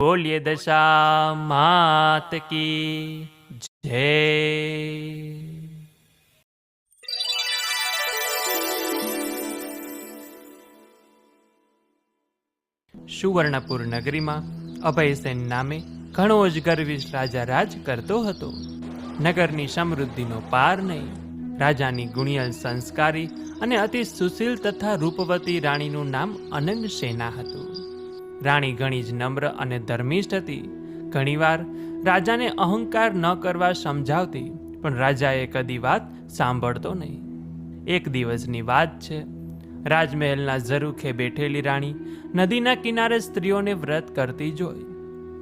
બોલીએ દશા માત કી જય. સુવર્ણપુર નગરીમાં અભયસેન નામે ઘણો જ ગર્વિષ્ઠ રાજા રાજ કરતો હતો. નગરની સમૃદ્ધિનો પાર નહીં. રાજાની ગુણિયલ, સંસ્કારી અને અતિ સુશીલ તથા રૂપવતી રાણીનું નામ અનંગ સેના હતું. રાણી ઘણી જ નમ્ર અને ધર્મિષ્ઠ હતી. ઘણીવાર રાજાને અહંકાર ન કરવા સમજાવતી, પણ રાજાએ કદી વાત સાંભળતો નહીં. એક દિવસની વાત છે. રાજમહેલના ઝરૂખે બેઠેલી રાણી નદીના કિનારે સ્ત્રીઓને વ્રત કરતી જોઈ.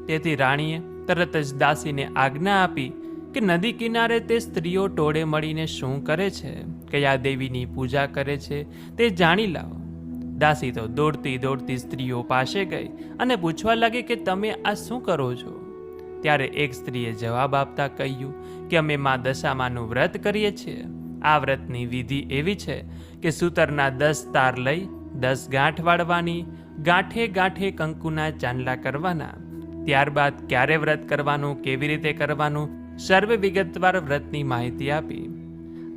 તેથી રાણીએ તરત જ દાસીને આજ્ઞા આપી કે નદી કિનારે તે સ્ત્રીઓ ટોળે મળીને શું કરે છે, કયા દેવીની પૂજા કરે છે તે જાણી લાવો. દાસી તો દોડતી દોડતી સ્ત્રીઓ પાસે ગઈ અને પૂછવા લાગી કે તમે આ શું કરો છો? ત્યારે એક સ્ત્રીએ જવાબ આપતા કહ્યું કે અમે મા દશામાનું વ્રત કરીએ છીએ. આ વ્રતની વિધિ એવી છે કે સૂતરના 10 તાર લઈ 10 ગાંઠ વાળવાની, ગાંઠે ગાંઠે કંકુના ચાંદલા કરવાના. ત્યારબાદ ક્યારે વ્રત કરવાનું, કેવી રીતે કરવાનું, સર્વે વિગતવાર વ્રતની માહિતી આપી.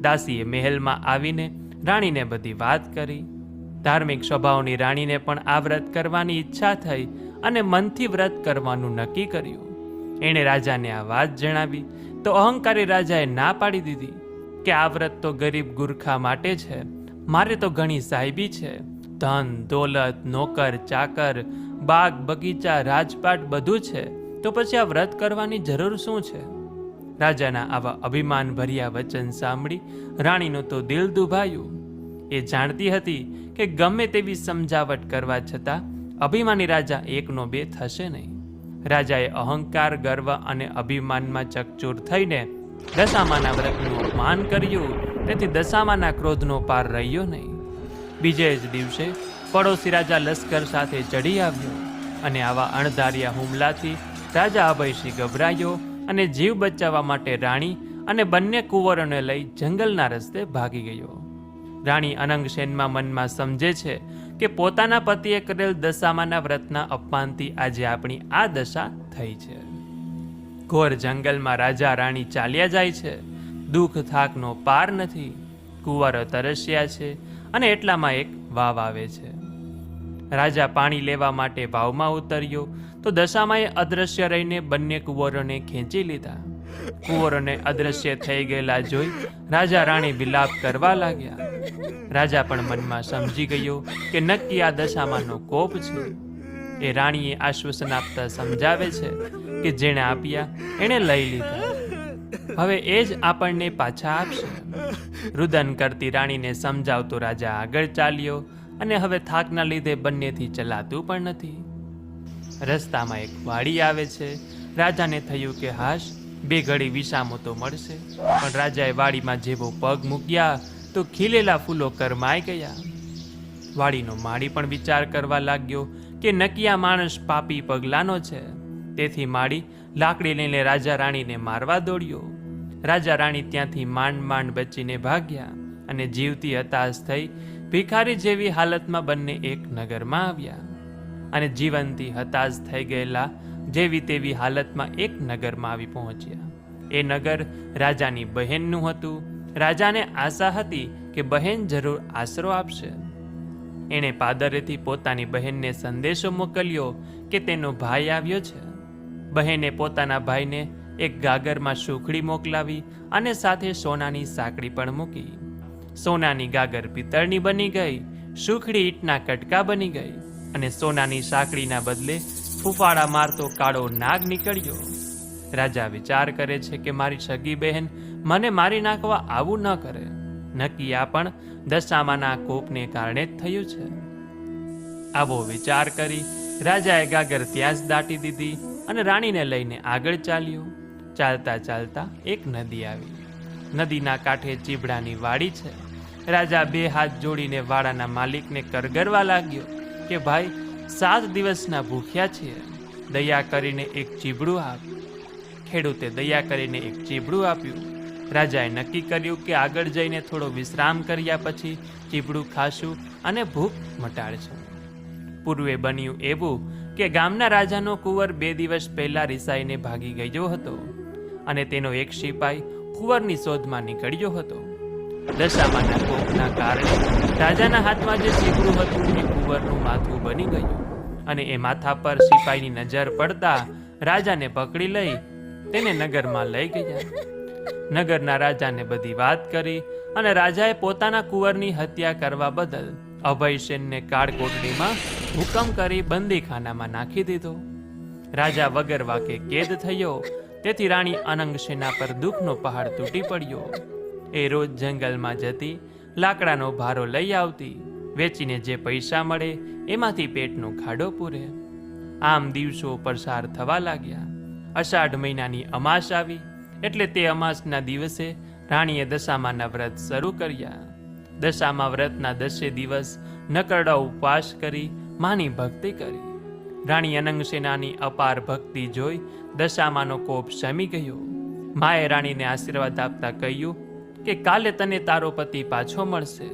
દાસીએ મહેલમાં આવીને રાણીને બધી વાત કરી. ધાર્મિક સ્વભાવની રાણીને પણ આ વ્રત કરવાની ઈચ્છા થઈ અને મનથી વ્રત કરવાનું નક્કી કર્યું. એણે રાજાને આ વાત જણાવી તો અહંકારી રાજાએ ના પાડી દીધી કે આ વ્રત તો ગરીબ ગુરખા માટે છે. મારે તો ઘણી સાહેબી છે, ધન દોલત, નોકર ચાકર, બાગ બગીચા, રાજપાટ બધું છે, તો પછી આ વ્રત કરવાની જરૂર શું છે? રાજાના આવા અભિમાન ભર્યા વચન સાંભળી રાણીનું તો દિલ દુભાયું. એ જાણતી હતી કે ગમે તેવી સમજાવટ કરવા છતાં અભિમાની રાજા એકનો બે થશે નહીં. રાજાએ અહંકાર, ગર્વ અને અભિમાનમાં ચકચૂર થઈને દશામાના વ્રતનું અપમાન કર્યું. તેથી દશામાના ક્રોધનો પાર રહ્યો નહીં. બીજે જ દિવસે પડોશી રાજા લશ્કર સાથે ચડી આવ્યો અને આવા અણધાર્યા હુમલાથી રાજા અભયસિંહ ગભરાયો અને જીવ બચાવવા માટે રાણી અને બંને કુંવરોને લઈ જંગલના રસ્તે ભાગી ગયો. રાણી અનંગસેનમાં મનમાં સમજે છે કે પોતાના પતિએ કરેલ દશામાના વ્રતના અપમાનથી આજે આપણી આ દશા થઈ છે. ઘોર જંગલમાં રાજા રાણી ચાલ્યા જાય છે. દુઃખ થાકનો પાર નથી. કુંવરો તરસ્યા છે અને એટલામાં એક વાવ આવે છે. રાજા પાણી લેવા માટે વાવમાં ઉતર્યો તો દશામાએ અદ્રશ્ય રહીને બંને કુંવરોને ખેંચી લીધા. કુંવરોને અદ્રશ્ય થઈ ગયેલા જોઈ રાજા રાણી વિલાપ કરવા લાગ્યા. રાજા પણ મનમાં સમજી ગયો કે નક્કી આ દશામાનો કોપ છે. એ રાણીએ આશ્વાસન આપતા સમજાવે છે કે જેણે આપ્યા એણે લઈ લીધા, હવે એ જ આપણને પાછા આપશે. રુદન કરતી રાણીને સમજાવતો રાજા આગળ ચાલ્યો અને હવે થાકના લીધે બંનેથી ચલાતું પણ નથી. રસ્તામાં એક વાડી આવે છે. રાજાને થયું કે હાશ, બે ઘડી વિસામો તો મળશે. પણ રાજાએ વાડીમાં જેવો પગ મૂક્યા તો ખીલેલા ફૂલો કરમાઈ ગયા. વાડીનો માળી પણ વિચાર કરવા લાગ્યો કે નકિયા માણસ પાપી પગલાનો છે. તેથી માળી લાકડી લઈને રાજા રાણીને મારવા દોડ્યો. રાજા રાણી ત્યાંથી માંડ માંડ બચીને ભાગ્યા અને જીવતી હતાશ થઈ ભિખારી જેવી હાલતમાં બંને એક નગરમાં આવ્યા. અને જીવનથી હતાશ થઈ ગયેલા જેવી તેવી હાલતમાં એક નગરમાં આવી પહોંચ્યા. એ નગર રાજાની બહેનનું હતું. રાજાને આશા હતી કે બહેન જરૂર આશરો આપશે. એણે પાદરેથી પોતાની બહેનને સંદેશો મોકલ્યો કે તેનો ભાઈ આવ્યો છે. બહેને પોતાના ભાઈને એક ગાગરમાં સુખડી મોકલાવી અને સાથે સોનાની સાંકળી પણ મૂકી. સોનાની ગાગર પિત્તળની બની ગઈ, સુખડી ઈંટના કટકા બની ગઈ અને સોનાની સાંકળીના બદલે ફૂફાડા મારતો કાળો નાગ નીકળ્યો. રાજા વિચાર કરે છે કે મારી સગી બહેન મને મારી નાખવા આવું ન કરે. નક્કી આ પણ દશામાના કોપને કારણે જ થયું છે. આવો વિચાર કરી રાજાએ ગાગર ત્યાં જ દાટી દીધી અને રાણીને લઈને આગળ ચાલ્યો. ચાલતા ચાલતા એક નદી આવી. નદીના કાંઠે ચીબડાની વાડી છે. રાજા બે હાથ જોડીને વાડાના માલિકને કરગરવા લાગ્યો કે ભાઈ, 7 દિવસના ભૂખ્યા છીએ, દયા કરીને એક ચીબડું આપ. ખેડૂતે દયા કરીને એક ચીબડું આપ્યું. રાજાએ નક્કી કર્યું કે આગળ જઈને થોડો વિશ્રામ કર્યા પછી ચીબડું ખાશું અને ભૂખ મટાડશું. પૂર્વે બન્યું એવું કે ગામના રાજાનો કુંવર 2 દિવસ પહેલા રિસાઈને ભાગી ગયો હતો અને તેનો એક સિપાઈ કુંવરની શોધમાં નીકળ્યો હતો. દશામાના કોપના કારણે રાજાના હાથમાં જે સીકડું હતું એ કુંવરનું માથું બની ગયું અને એ માથા પર સિપાઈની નજર પડતા રાજાને પકડી લઈ તેને નગરમાં લઈ ગયા. નગરના રાજાને બધી વાત કરી અને રાજાએ પોતાના કુંવરની હત્યા કરવા બદલ અભયસેનને કાળકોટડીમાં હુકમ કરી બંદીખાનામાં નાખી દીધો. રાજા વગર વાકે કેદ થયો, તેથી રાણી અનંગસેના પર દુઃખનો પહાડ તૂટી પડ્યો. એ રોજ જંગલમાં જતી, લાકડાનો ભારો લઈ આવતી, વેચીને જે પૈસા મળે એમાંથી પેટનો ખાડો પૂરે. આમ દિવસો પસાર થવા લાગ્યા. અષાઢ મહિનાની અમાસ આવી એટલે તે અમાસના દિવસે રાણીએ દશામાના વ્રત શરૂ કર્યા. દશામા વ્રતના 10 દિવસ નકરડા ઉપવાસ કરી માની ભક્તિ કરી. રાણી અનંગસેનાની અપાર ભક્તિ જોઈ દશામાનો કોપ શમી ગયો. માએ રાણીને આશીર્વાદ આપતા કહ્યું કે કાલે તને તારો પતિ પાછો મળશે.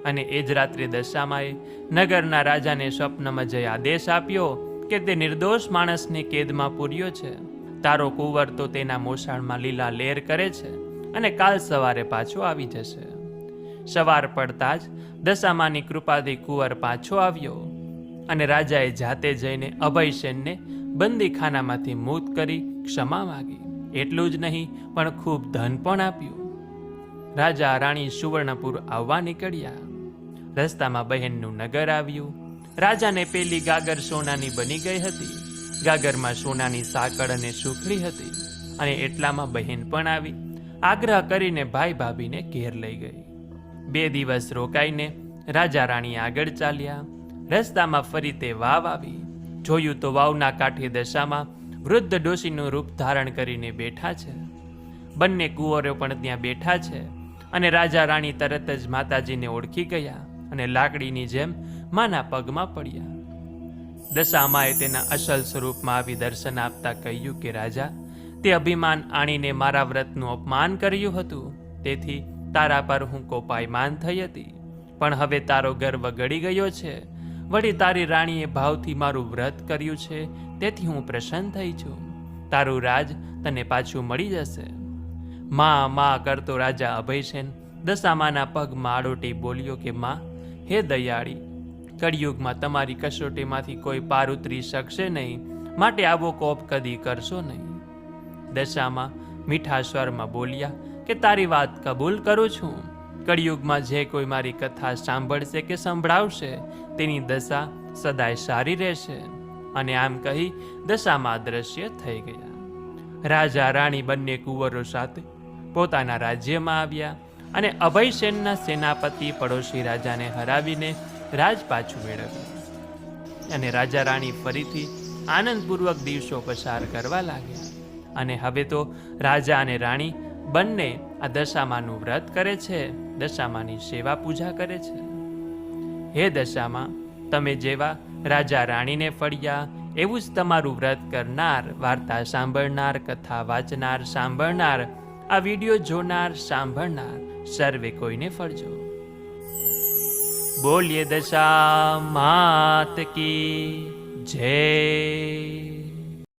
અને એ જ રાત્રે દશામાએ નગરના રાજાને સ્વપ્નમાં જઈ આદેશ આપ્યો કે તે નિર્દોષ માણસને કેદમાં પૂર્યો છે. તારો કુંવર તો તેના મોસાળમાં લીલા લેર કરે છે અને કાલ સવારે પાછો આવી જશે. સવાર પડતા જ દશામાની કૃપાથી કુંવર પાછો આવ્યો અને રાજાએ જાતે જઈને અભયસેનને બંદીખાનામાંથી મુક્ત કરી ક્ષમા માગી. એટલું જ નહીં પણ ખૂબ ધન પણ આપ્યું. રાજા રાણી સુવર્ણપુર આવવા નીકળ્યા. રસ્તામાં બહેનનું નગર આવ્યું. રાજાને પેલી ગાગર સોનાની બની ગઈ હતી. ગાગરમાં સોનાની સાંકળ અને સુખડી હતી અને એટલામાં બહેન પણ આવી આગ્રહ કરીને ભાઈ ભાભીને ઘેર લઈ ગઈ. 2 દિવસ રોકાઈને રાજા રાણી આગળ ચાલ્યા. રસ્તામાં ફરી તે વાવ આવી. જોયું તો વાવના કાંઠે દશામાં વૃદ્ધ ડોશીનું રૂપ ધારણ કરીને બેઠા છે. બંને કુંવરો પણ ત્યાં બેઠા છે અને રાજા રાણી તરત જ માતાજીને ઓળખી ગયા અને લાકડીની જેમ માના પગમાં પડ્યા. દશામાએ તેના અસલ સ્વરૂપમાં આવી દર્શન આપતા કહ્યું કે રાજા, તે અભિમાન આણીને મારા વ્રતનું અપમાન કર્યું હતું, તેથી તારા પર હું કોપાયમાન થઈ હતી. પણ હવે તારો ગર્વ ગળી ગયો છે. વળી તારી રાણીએ ભાવથી મારું વ્રત કર્યું છે, તેથી હું પ્રસન્ન થઈ છું. તારું રાજ તને પાછું મળી જશે. માં માં કરતો રાજા અભયસેન દશામાના પગમાં આડોટી બોલ્યો કે માં, હે દયાળી, કળિયુગમાં તમારી કસોટીમાંથી કોઈ પાર ઉતરી શકશે નહીં, માટે આવો કોપ કદી કરશો નહીં. દશામાં મીઠા સ્વરમાં બોલ્યા કે તારી વાત કબૂલ કરું છું. કળિયુગમાં જે કોઈ મારી કથા સાંભળશે કે સંભળાવશે તેની દશા સદાય સારી રહેશે. અને આમ કહી દશામાં અદ્રશ્ય થઈ ગયા. રાજા રાણી બંને કુંવરો સાથે પોતાના રાજ્યમાં આવ્યા અને અભયસેનના સેનાપતિ પડોશી રાજાને હરાવીને રાજ પાછું મેળવ્યું. અને રાજા રાણી ફરીથી આનંદપૂર્વક દિવસો પસાર કરવા લાગ્યા. અને હવે તો રાજા અને રાણી બંને આ દશામાનું વ્રત કરે છે, દશામાની સેવા પૂજા કરે છે. હે દશામાં, તમે જેવા રાજા રાણીને ફળ્યા એવું જ તમારું વ્રત કરનાર, વાર્તા સાંભળનાર, કથા વાંચનાર, સાંભળનાર, આ વિડીયો જોનાર, સાંભળનાર સર્વે કોઈને ફળજો. બોલીએ દશા માત કી જય.